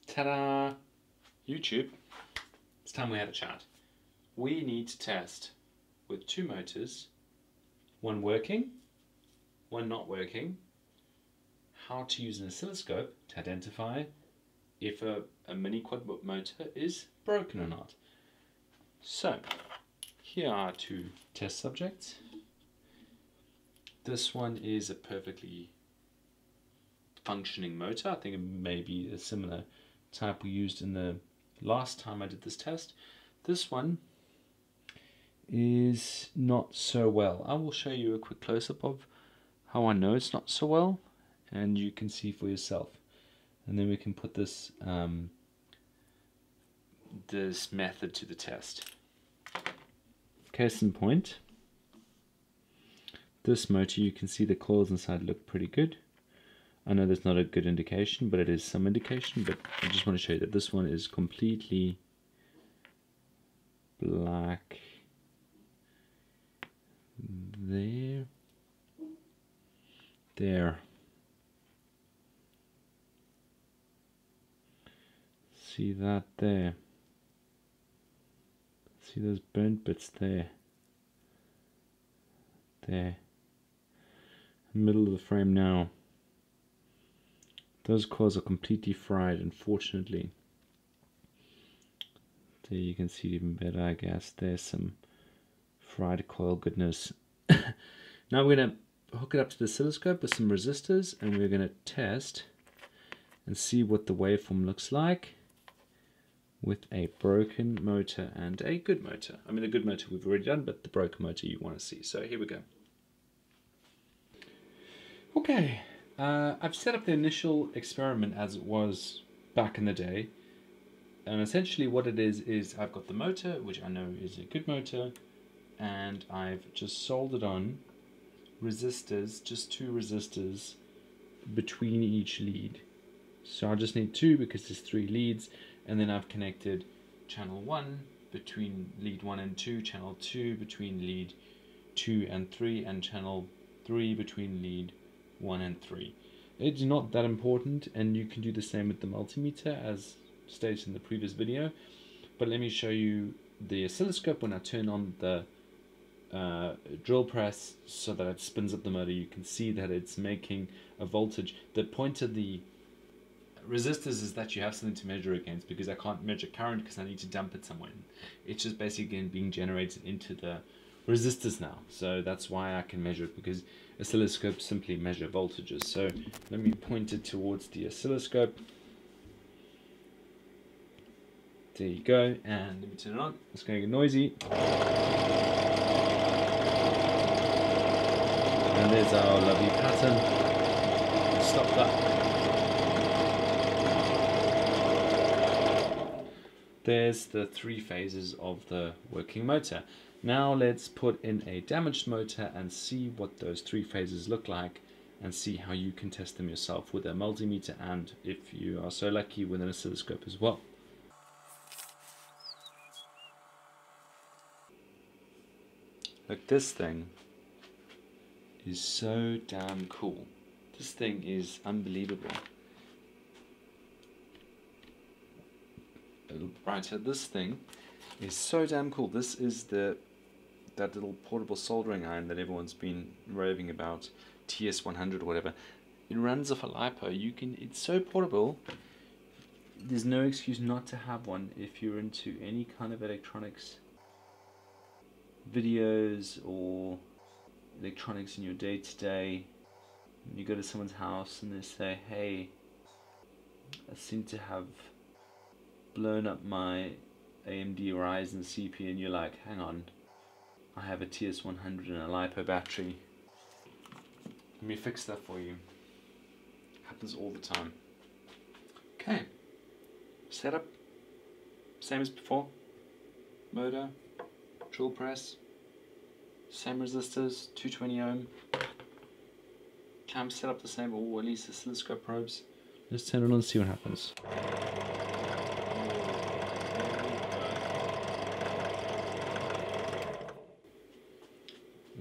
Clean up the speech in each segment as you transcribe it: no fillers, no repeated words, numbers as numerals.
Ta-da! YouTube, it's time we had a chat. We need to test with two motors, one working, one not working, how to use an oscilloscope to identify if a mini quad motor is broken or not. So, here are two test subjects. This one is a perfectly functioning motor. I think it may be a similar type we used in the last time I did this test. This one is not so well. I will show you a quick close-up of how I know it's not so well, and you can see for yourself. And then we can put this this method to the test. Case in point, this motor, you can see the coils inside look pretty good. I know that's not a good indication, but it is some indication. But I just want to show you that this one is completely black. There. See that there? See those burnt bits there? There. Middle of the frame now. Those coils are completely fried, unfortunately. There you can see it even better, I guess. There's some fried coil goodness. Now we're going to hook it up to the oscilloscope with some resistors, and we're going to test and see what the waveform looks like with a broken motor and a good motor. I mean, the good motor we've already done, but the broken motor you want to see. So here we go. Okay. I've set up the initial experiment as it was back in the day, and essentially what it is I've got the motor, which I know is a good motor, and I've just soldered on resistors, just two resistors between each lead. So I just need two because there's three leads, and then I've connected channel 1 between lead 1 and 2, channel 2 between lead 2 and 3, and channel 3 between lead 1 and 3. It's not that important, and you can do the same with the multimeter as stated in the previous video. But let me show you the oscilloscope when I turn on the drill press so that it spins up the motor. You can see that it's making a voltage. The point of the resistors is that you have something to measure against, because I can't measure current because I need to dump it somewhere. It's just basically being generated into the resistors now, so that's why I can measure it, because oscilloscopes simply measure voltages. So let me point it towards the oscilloscope. There you go, and let me turn it on. It's going to get noisy. And there's our lovely pattern. Stop that. There's the three phases of the working motor. Now let's put in a damaged motor and see what those three phases look like, and see how you can test them yourself with a multimeter, and if you are so lucky, with an oscilloscope as well. Look, this thing is so damn cool. This thing is unbelievable. Right, so this thing is so damn cool. This is that little portable soldering iron that everyone's been raving about, TS100 or whatever. It runs off a LiPo. It's so portable. There's no excuse not to have one if you're into any kind of electronics, videos or electronics in your day-to-day. You go to someone's house and they say, hey, I seem to have blown up my AMD Ryzen CPU, and you're like, hang on, I have a TS100 and a LiPo battery. Let me fix that for you. Happens all the time. Okay, setup, same as before. Motor, drill press, same resistors, 220 ohm. Clamp set up the same, or at least oscilloscope probes. Let's turn it on and see what happens.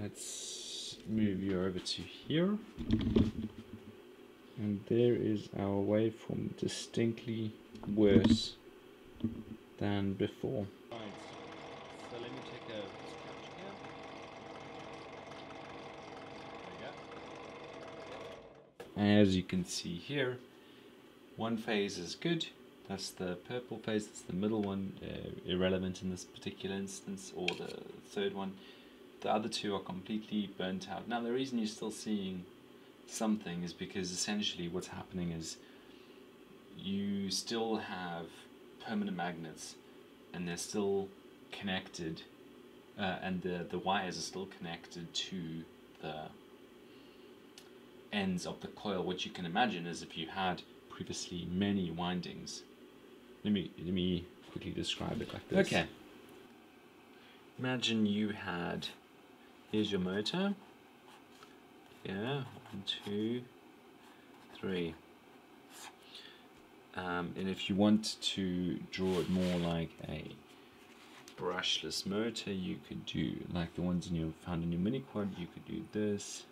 Let's move you over to here. And there is our waveform, distinctly worse than before. Right, so let me take a capture here. There we go. As you can see here, one phase is good. That's the purple phase, that's the middle one, irrelevant in this particular instance, or the third one. The other two are completely burnt out. Now the reason you're still seeing something is because essentially what's happening is you still have permanent magnets and they're still connected, and the wires are still connected to the ends of the coil. What you can imagine is if you had previously many windings. Let me quickly describe it like this. Okay. Imagine you had, here's your motor. Yeah, 1, 2, 3. And if you want to draw it more like a brushless motor, you could do like the ones found in your mini quad. You could do this,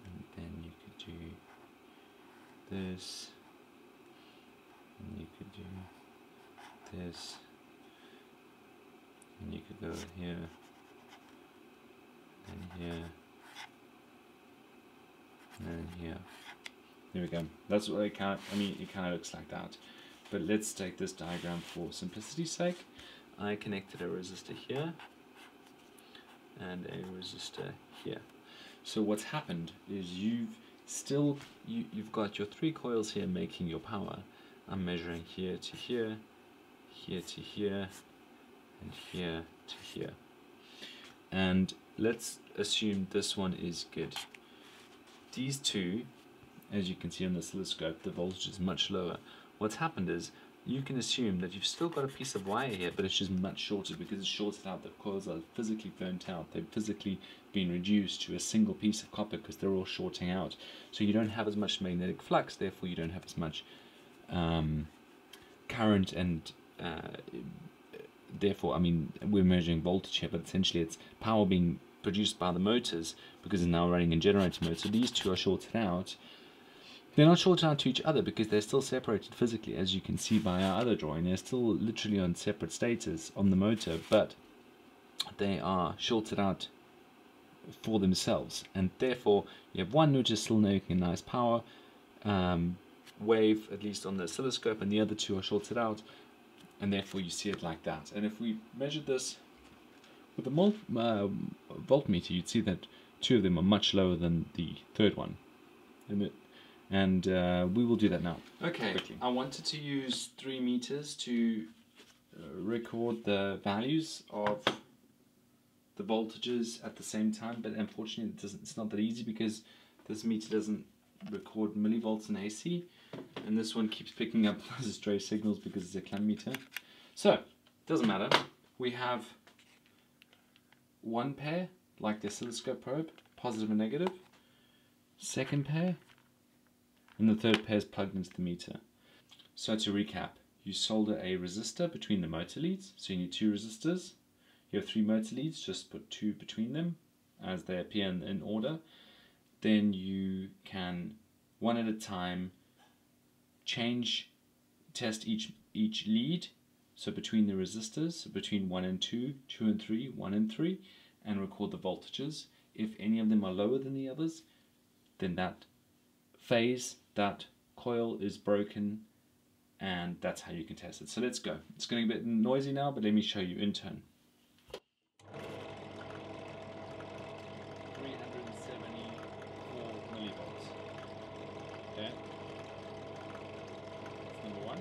and then you could do this, and you could do this, and you could go here and here and here. There we go. That's what it kind of looks like that. But let's take this diagram for simplicity's sake. I connected a resistor here and a resistor here. So what's happened is you've got your 3 coils here making your power. I'm measuring here to here, here to here, and here to here. And let's assume this one is good. These two, as you can see on the oscilloscope, the voltage is much lower. What's happened is you can assume that you've still got a piece of wire here, but it's just much shorter because it's shorted out. The coils are physically burnt out. They've physically been reduced to a single piece of copper because they're all shorting out. So you don't have as much magnetic flux, therefore you don't have as much current, and therefore, we're measuring voltage here, but essentially it's power being produced by the motors because it's now running in generator mode. So these two are shorted out. They're not shorted out to each other because they're still separated physically, as you can see by our other drawing. They're still literally on separate stators on the motor, but they are shorted out for themselves, and therefore you have one which is still making a nice power wave, at least on the oscilloscope, and the other two are shorted out, and therefore you see it like that. And if we measured this with a voltmeter, you'd see that 2 of them are much lower than the third one. And we will do that now. Okay, quickly. I wanted to use 3 meters to record the values of the voltages at the same time, but unfortunately it's not that easy because this meter doesn't record millivolts in AC, and this one keeps picking up those stray signals because it's a clamp meter. So, doesn't matter. We have one pair, like the oscilloscope probe, positive and negative, second pair, and the third pair is plugged into the meter. So to recap, you solder a resistor between the motor leads, so you need 2 resistors. You have 3 motor leads, just put 2 between them as they appear in order. Then you can, one at a time, test each lead, so between the resistors, so between 1 and 2, 2 and 3, 1 and 3, and record the voltages. If any of them are lower than the others, then that phase, that coil is broken, and that's how you can test it. So let's go. It's getting a bit noisy now, but let me show you in turn. 374 millivolts. Okay. That's number 1.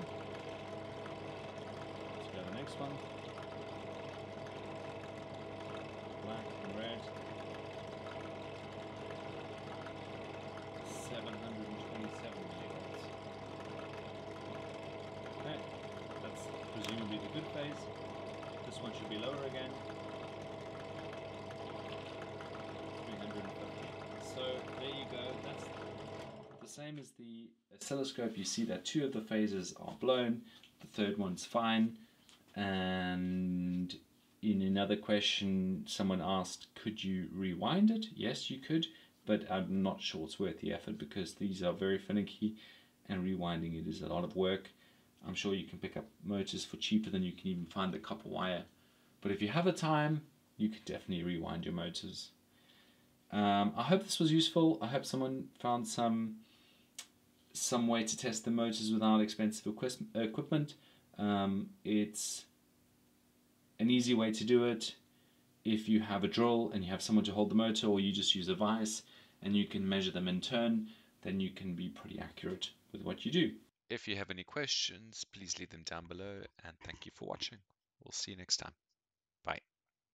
Let's go to the next one. Black and red. 727 millivolts. Okay, that's presumably the good phase. This one should be lower again. 350. So there you go. That's the same as the oscilloscope. You see that 2 of the phases are blown, the third one's fine, and In another question, someone asked, could you rewind it? Yes, you could, but I'm not sure it's worth the effort because these are very finicky and rewinding it is a lot of work. I'm sure you can pick up motors for cheaper than you can even find the copper wire. But if you have the time, you could definitely rewind your motors. I hope this was useful. I hope someone found some way to test the motors without expensive equipment. It's an easy way to do it. If you have a drill and you have someone to hold the motor, or you just use a vise and you can measure them in turn, then you can be pretty accurate with what you do. If you have any questions, please leave them down below, and thank you for watching. We'll see you next time.